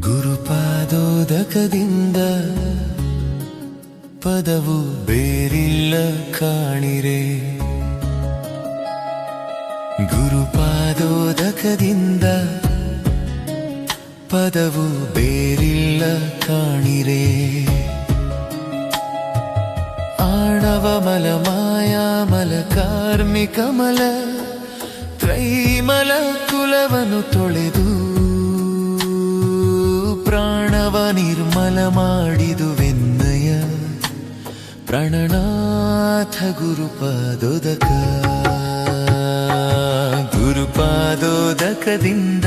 ಗುರುಪಾದೋದಕದಿಂದ ಪದವು ಬೇರಿಲ್ಲ ಕಾಣಿರೆ. ಗುರುಪಾದೋದಕದಿಂದ ಪದವು ಬೇರಿಲ್ಲ ಕಾಣಿರೆ. ಆಣವಮಲ ಮಾಯಾಮಲ ಕಾರ್ಮಿಕಮಲ ತ್ರೈಮಲ ಕುಲವನ್ನು ತೊಳೆದು ಪ್ರಾಣವ ನಿರ್ಮಲ ಮಾಡಿದುವೆನ್ನಯ ಪ್ರಾಣನಾಥ ಗುರುಪಾದೋದಕ. ಗುರುಪಾದೋದಕದಿಂದ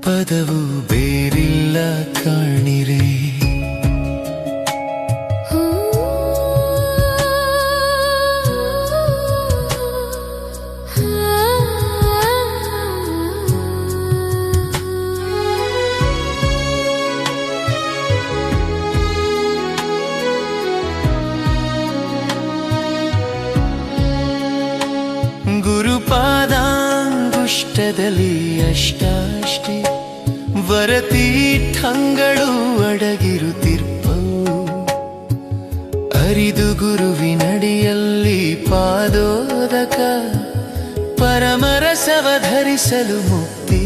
ಪದವು ಬೇರಿಲ್ಲ ಕಾಣಿರೆ. ಗುರುಪಾದಾಂಗುಷ್ಟದಲ್ಲಿ ಅಷ್ಟಾಷ್ಟೇ ವರತೀರ್ಥಂಗಳು ಅಡಗಿರುತ್ತಿರ್ಪವು. ಅರಿದು ಗುರುವಿನಡಿಯಲ್ಲಿ ಪಾದೋದಕ ಪರಮರಸವ ಧರಿಸಲು ಮುಕ್ತಿ.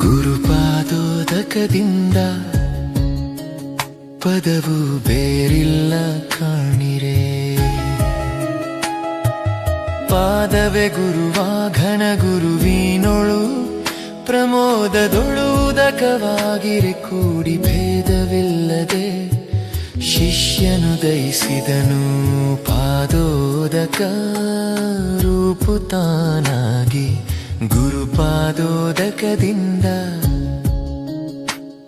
ಗುರುಪಾದೋದಕದಿಂದ ಪದವು ಬೇರಿಲ್ಲ ಕಾಣಿರೆ. ಪಾದವೇ ಗುರುವಾಘನ ಗುರುವಿನೊಳು ಪ್ರಮೋದದೊಳುದಕವಾಗಿರೆ. ಕೂಡಿ ಭೇದವಿಲ್ಲದೆ ಶಿಷ್ಯನು ದಯಿಸಿದನು ಪಾದೋದಕ ರೂಪುತಾನಾಗಿ. ಗುರುಪಾದೋದಕದಿಂದ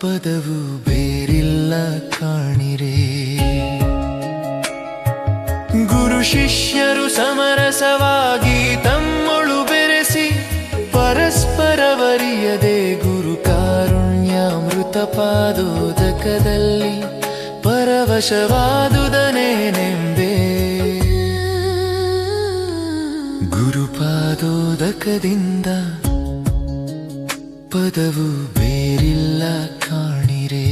ಪದವು ಬೇರಿಲ್ಲ ಕಾಣಿರೆ. ಗುರು ಶಿಷ್ಯರು ಸಮರಸವಾಗಿ ತಮ್ಮೊಳು ಬೆರೆಸಿ ಪರಸ್ಪರವರಿಯದೆ ಗುರು ಕಾರುಣ್ಯಾಮೃತ ಪಾದೋದಕದಲ್ಲಿ ಪರವಶವಾದುದನೇನೆಂಬೆ. ಗುರುಪಾದೋದಕದಿಂದ ಪದವು ಬೇರಿಲ್ಲ ಕಾಣಿರೆ.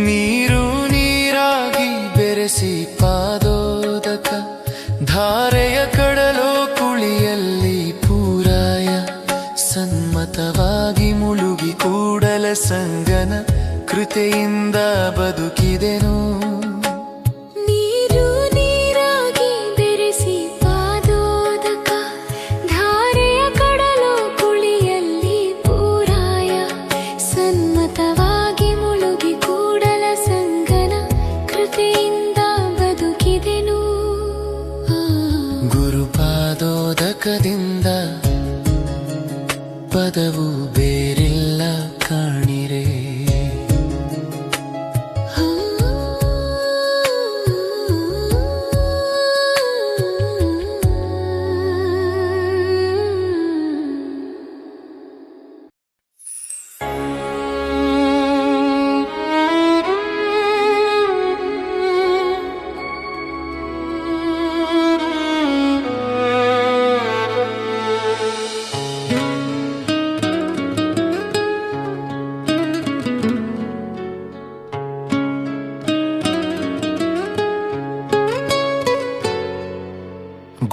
ನೀರು ನೀರಾಗಿ ಬೆರೆಸಿ ಪಾದೋದಕ ಧಾರೆಯ ಕಡಲೋ ಕುಳಿಯಲ್ಲಿ ಪೂರಾಯ ಸನ್ಮತವಾಗಿ ಮುಳುಗಿ ಕೂಡಲ ಸಂಗನ ಕೃತೆಯಿಂದ ಬದುಕಿದೆನು. ನೀರು ನೀರಾಗಿ ಬೆರೆಸಿ ಪಾದೋದಕ ಧಾರೆಯ ಕಡಲೋ ಕುಳಿಯಲ್ಲಿ ಪೂರಾಯ ಸನ್ಮತವಾಗಿ ಮುಳುಗಿ ಕೂಡಲ ಸಂಗನ ಕೃತೆಯಿಂದ ಬದುಕಿದೆನು. ಗುರುಪಾದೋದಕದಿಂದ ಪದವು ಬೇರಿಲ್ಲ ಕಾಣಿರೆ.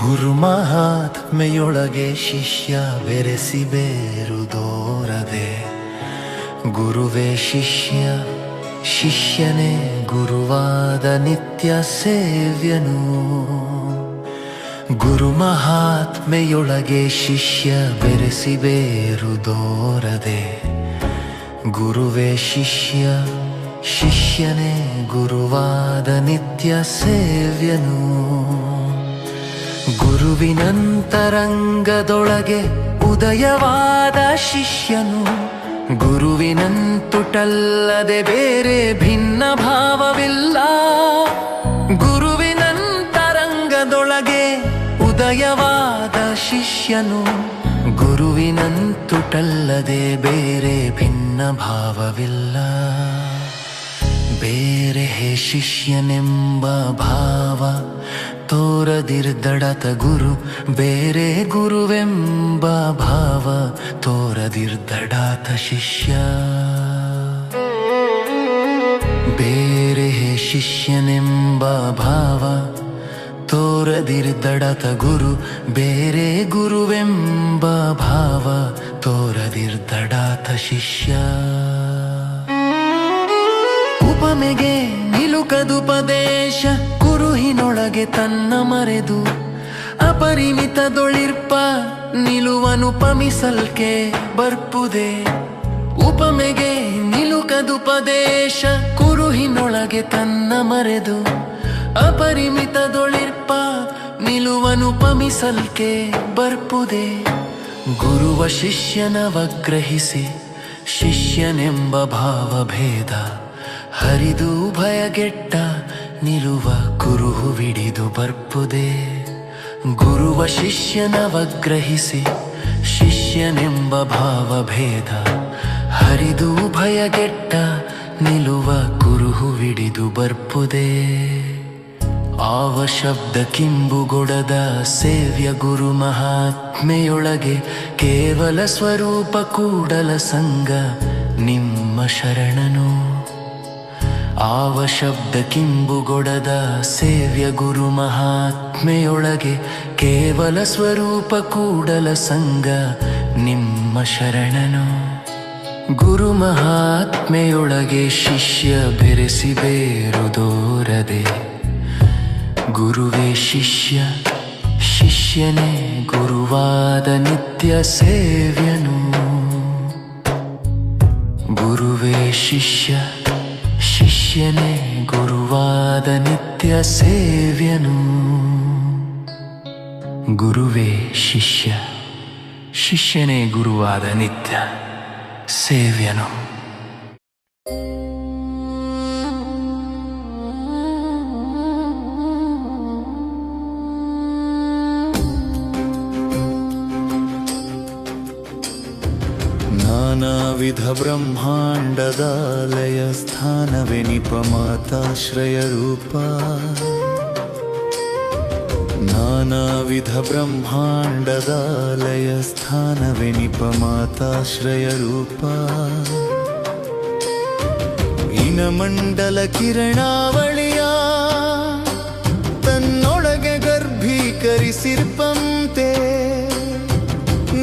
ಗುರು ಮಹಾತ್ಮೆಯೊಳಗೆ ಶಿಷ್ಯ ಬೆರೆಸಿ ಬೇರುದೋರದೆ. ಗುರುವೇ ಶಿಷ್ಯ ಶಿಷ್ಯನೇ ಗುರುವಾದ ನಿತ್ಯ ಸೇವ್ಯನು. ಗುರು ಮಹಾತ್ಮೆಯೊಳಗೆ ಶಿಷ್ಯ ಬೆರೆಸಿ ಬೇರುದೋರದೆ. ಗುರುವೇ ಶಿಷ್ಯ ಶಿಷ್ಯನೇ ಗುರುವಾದ ನಿತ್ಯ ಸೇವ್ಯನು. ಗುರುವಿನಂತರಂಗದೊಳಗೆ ಉದಯವಾದ ಶಿಷ್ಯನು. ಗುರುವಿನಂತುಟಲ್ಲದೆ ಬೇರೆ ಭಿನ್ನ ಭಾವವಿಲ್ಲ. ಗುರುವಿನಂತರಂಗದೊಳಗೆ ಉದಯವಾದ ಶಿಷ್ಯನು. ಗುರುವಿನಂತುಟಲ್ಲದೆ ಬೇರೆ ಭಿನ್ನ ಭಾವವಿಲ್ಲ. ಬೇರೆ ಹೇ ಶಿಷ್ಯನೆಂಬ ಭಾವ ತೋರದಿರ್ದಡತ ಗುರು, ಬೇರೆ ಗುರುವೆಂಬ ಭಾವ ತೋರದಿರ್ದಡಾತ ಶಿಷ್ಯ. ಬೇರೆ ಹೇ ಶಿಷ್ಯನೆಂಬ ಭಾವ ತೋರದಿರ್ದಡತ ಗುರು, ಬೇರೆ ಗುರುವೆಂಬ ಭಾವ ತೋರದಿರ್ದಡಾತ ಶಿಷ್ಯ. ಉಪಮೆಗೆ ನಿಲುಕದುಪದೇಶ ಕುರುಹಿನೊಳಗೆ ತನ್ನ ಮರೆದು, ಅಪರಿಮಿತದೊಳಿರ್ಪ ನಿಲುವನುಪಮಿಸಲ್ಕೆ ಬರ್ಪುದೆ. ಉಪಮೆಗೆ ನಿಲುಕದುಪದೇಶ ಕುರುಹಿನೊಳಗೆ ತನ್ನ ಮರೆದು, ಅಪರಿಮಿತದೊಳಿರ್ಪ ನಿಲುವನುಪಮಿಸಲ್ಕೆ ಬರ್ಪುದೆ. ಗುರುವ ಶಿಷ್ಯನವಗ್ರಹಿಸಿ ಶಿಷ್ಯನೆಂಬ ಭಾವಭೇದ ಹರಿದು ಭಯಗೆಟ್ಟ ನಿಲುವ ಕುರುಹುವಿಡಿದು ಬರ್ಪುದೆ. ಗುರುವ ಶಿಷ್ಯನವಗ್ರಹಿಸಿ ಶಿಷ್ಯನೆಂಬ ಭಾವಭೇದ ಹರಿದು ಭಯಗೆಟ್ಟ ನಿಲುವ ಕುರುಹುವಿಡಿದು ಬರ್ಪುದೆ. ಆವ ಶಬ್ದ ಕಿಂಬುಗೊಡದ ಸೇವ್ಯ ಗುರು ಮಹಾತ್ಮೆಯೊಳಗೆ ಕೇವಲ ಸ್ವರೂಪ ಕೂಡಲ ಸಂಗ ನಿಮ್ಮ ಶರಣನು. ಆವ ಶಬ್ದ ಕಿಂಬುಗೊಡದ ಸೇವ್ಯ ಗುರು ಮಹಾತ್ಮೆಯೊಳಗೆ ಕೇವಲ ಸ್ವರೂಪ ಕೂಡಲ ಸಂಗ ನಿಮ್ಮ ಶರಣನು. ಗುರು ಮಹಾತ್ಮೆಯೊಳಗೆ ಶಿಷ್ಯ ಬೆರೆಸಿ ಬೇರುದೋರದೆ, ಗುರುವೇ ಶಿಷ್ಯ ಶಿಷ್ಯನೇ ಗುರುವಾದ ನಿತ್ಯ ಸೇವ್ಯನು. ಗುರುವೇ ಶಿಷ್ಯ ಶಿಷ್ಯನೇ ಗುರುವಾದ ನಿತ್ಯ ಸೇವ್ಯನು. ಗುರುವೇ ಶಿಷ್ಯ ಶಿಷ್ಯನೇ ಗುರುವಾದ ನಿತ್ಯ ಸೇವ್ಯನು. ನಾನಾವಿಧ ಬ್ರಹ್ಮಾಂಡದಾಲಯ ಸ್ಥಾನವೆನಿಪಮಾತಾಶ್ರಯ ರೂಪ. ನಾನಾವಿಧ ಬ್ರಹ್ಮಾಂಡದಾಲಯ ಸ್ಥಾನವೆನಿಪಮಾತಾಶ್ರಯ ರೂಪ. ಇನಮಂಡಲ ಕಿರಣಾವಳಿಯ ತನ್ನೊಳಗೆ ಗರ್ಭೀಕರಿಸಿರ್ಪಂತೆ,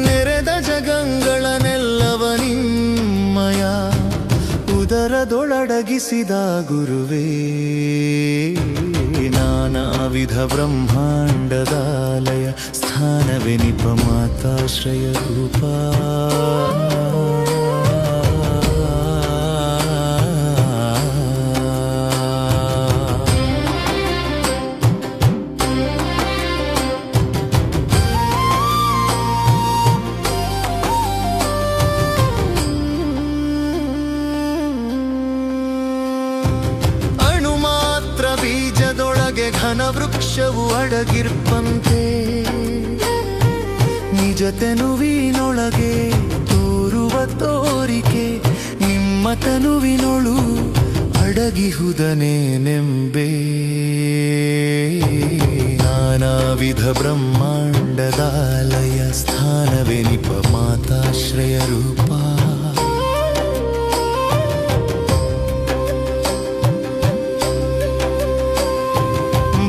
ನೆರೆದ ಜಗಂಗಳನೆಲ್ಲವ ನಿಮ್ಮಯ ಉದರದೊಳಡಗಿಸಿದ ಗುರುವೇ. ನಾನಾವಿಧ ಬ್ರಹ್ಮಾಂಡದಾಲಯ ಸ್ಥಾನವೆನಿಪಮಾತಾಶ್ರಯ ರೂಪ. ಘನ ವೃಕ್ಷವು ಅಡಗಿರ್ಪಂತೆ, ನಿಜ ತನುವಿನೊಳಗೆ ತೋರುವ ತೋರಿಕೆ ನಿಮ್ಮ ತನುವಿನೊಳು ಅಡಗಿಹುದನೇನೆಂಬೆ. ನಾನಾವಿಧ ಬ್ರಹ್ಮಾಂಡದಾಲಯ ಸ್ಥಾನವೆನಿಪಮಾತಾಶ್ರಯ ರೂಪ.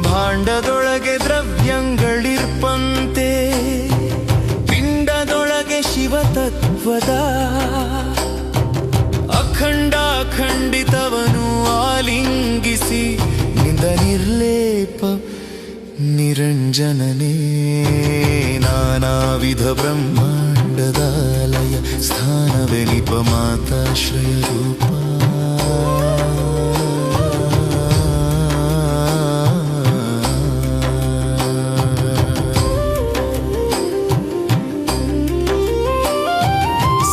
ಭಾಂಡದೊಳಗೆ ದ್ರವ್ಯಗಳಿರ್ಪಂತೆ, ಪಿಂಡದೊಳಗೆ ಶಿವತತ್ವದ ಅಖಂಡಾಖಂಡಿತವನು ಆಲಿಂಗಿಸಿ ನಿಂದ ನಿರ್ಲೇಪ ನಿರಂಜನನೇ. ನಾನಾವಿಧ ಬ್ರಹ್ಮಾಂಡದಾಲಯ ಸ್ಥಾನವೆನಿಪಮಾತಾಶ್ರಯ ರೂಪ.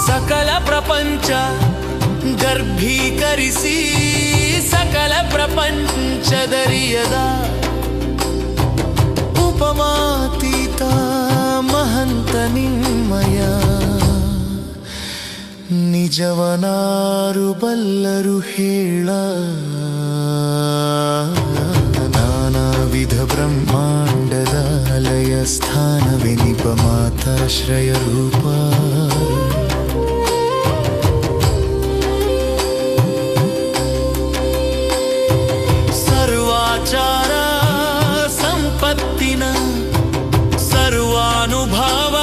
ಸಕಲ ಪ್ರಪಂಚ ಗರ್ಭೀಕರಿಸಿ ಸಕಲ ಪ್ರಪಂಚದರಿಯದ ಉಪಮಾತೀತ ಮಹಂತ ನಿಮ್ಮಯ ನಿಜವನಾರು ಬಲ್ಲರು ಹೇಳ ನಾನಾ ವಿಧ ಬ್ರಹ್ಮಾಂಡದ ಲಯ ಸ್ಥಾನವೆನಿಪ ಮಾತಾಶ್ರಯ ರೂಪ ಸರ್ವಾಚಾರ ಸಂಪತ್ತಿನ ಸರ್ವಾನುಭಾವ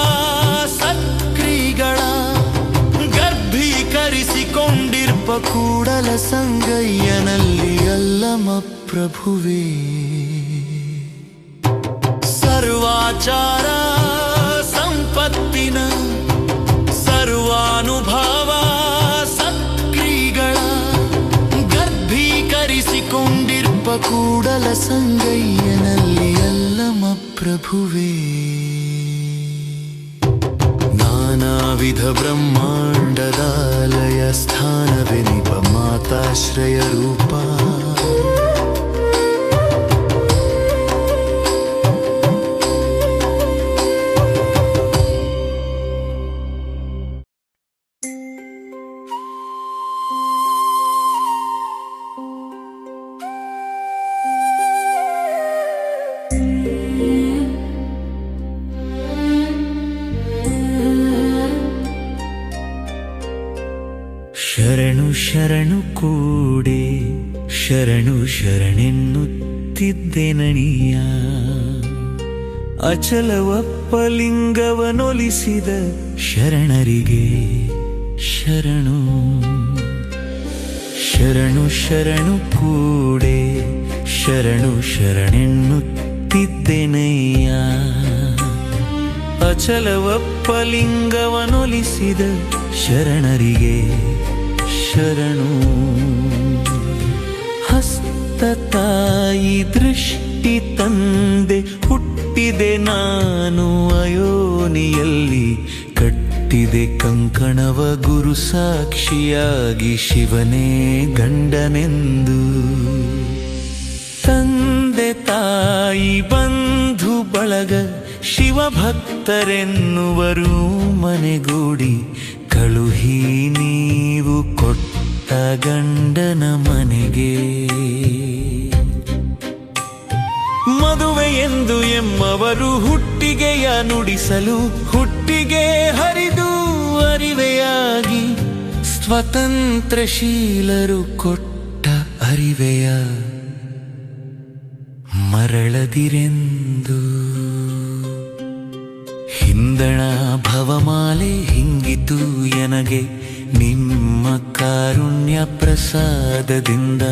ಸತ್ಕ್ರಿಗಳ ಗರ್ಭೀಕರಿಸಿಕೊಂಡಿರ್ಪ ಕೂಡಲ ಸಂಗಯ್ಯನಲ್ಲಿ ಅಲ್ಲಮ ಪ್ರಭುವೇ ಸರ್ವಾಚಾರ ಸಂಪತ್ತಿನ ಸರ್ವಾನುಭಾವ ಸತ್ಕ್ರಿಗಳ ಗರ್ಭೀಕರಿಸಿಕೊಂಡಿರ್ಪ ಕೂಡಲ ಸಂಗಯ್ಯನಲ್ಲಿ ಅಲ್ಲಮ ಪ್ರಭುವೇ ನಾನಾ ವಿಧ ಬ್ರಹ್ಮಾಂಡದ ಲಯ ಸ್ಥಾನವೆನಿಪ ಮಾತಾಶ್ರಯ ರೂಪ ಶರಣು ಶರಣು ಕೂಡೆ ಶರಣು ಶರಣೆನ್ನುತ್ತಿದ್ದೆನಣಿಯ ಅಚಲವಪ್ಪಲಿಂಗವನೊಲಿಸಿದ ಶರಣರಿಗೆ ಶರಣು ಶರಣು ಶರಣು ಕೂಡೆ ಶರಣು ಶರಣೆನ್ನುತ್ತಿದ್ದೆನಯ್ಯ ಅಚಲವಪ್ಪಲಿಂಗವನೊಲಿಸಿದ ಶರಣರಿಗೆ ಶರಣು ಹಸ್ತ ತಾಯಿ ದೃಷ್ಟಿ ತಂದೆ ಹುಟ್ಟಿದೆ ನಾನು ಅಯೋನಿಯಲ್ಲಿ ಕಟ್ಟಿದೆ ಕಂಕಣವ ಗುರು ಸಾಕ್ಷಿಯಾಗಿ ಶಿವನೇ ಗಂಡನೆಂದು ತಂದೆ ತಾಯಿ ಬಂಧು ಬಳಗ ಶಿವಭಕ್ತರೆನ್ನುವರು ಮನೆಗೂಡಿ ಕಳುಹಿ ನೀವು ಕೊಟ್ಟ ಗಂಡನ ಮನೆಗೆ ಮದುವೆ ಎಂದು ಎಮ್ಮವರು ಹುಟ್ಟಿಗೆಯ ನುಡಿಸಲು ಹುಟ್ಟಿಗೆ ಹರಿದು ಅರಿವೆಯಾಗಿ ಸ್ವತಂತ್ರಶೀಲರು ಕೊಟ್ಟ ಅರಿವೆಯ ಮರಳದಿರೆಂದು ಹಿಂದಣ ಭವಮಾಲೆ ಹಿಂಗಿತು ಎನಗೆ ನಿಮ್ಮ ಕಾರುಣ್ಯ ಪ್ರಸಾದದಿಂದ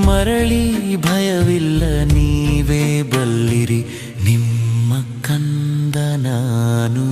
ಮರಳಿ ಭಯವಿಲ್ಲ ನೀವೇ ಬಲ್ಲಿರಿ ನಿಮ್ಮ ಕಂದ ನಾನು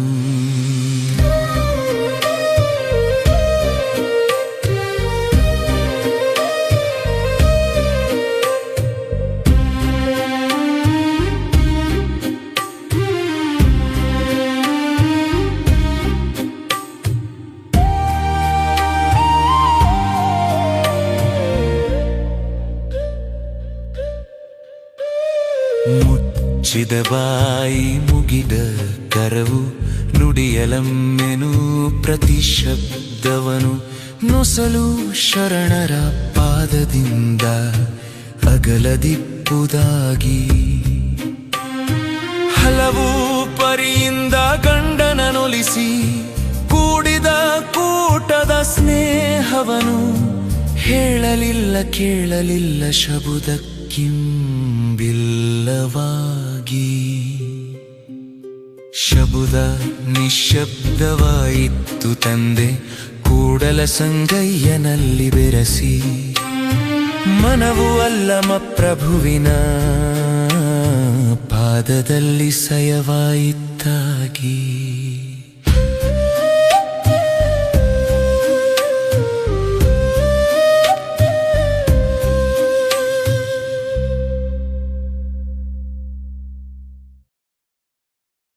ಮುಚ್ಚಿದ ಬಾಯಿ ಮುಗಿದ ಕರವು ನುಡಿಯಲಮ್ಮೆನು ಪ್ರತಿ ಶಬ್ದವನು ನೊಸಲು ಶರಣರ ಪಾದದಿಂದ ಅಗಲದಿಪ್ಪುದಾಗಿ ಹಲವು ಪರಿಯಿಂದ ಗಂಡನನೊಲಿಸಿ ಕೂಡಿದ ಕೂಟದ ಸ್ನೇಹವನು ಹೇಳಲಿಲ್ಲ ಕೇಳಲಿಲ್ಲ ಶಬುದಕ್ಕಿಂಬಿಲ್ಲವಾಗಿ ಶಬುದ ನಿಶ್ಶಬ್ದವಾಯಿತು ತಂದೆ ಕೂಡಲ ಸಂಗಯ್ಯನಲ್ಲಿ ಬೆರಸಿ ಮನವು ಅಲ್ಲಮ ಪ್ರಭುವಿನ ಪಾದದಲ್ಲಿ ಸಯವಾಯಿತಾಗಿ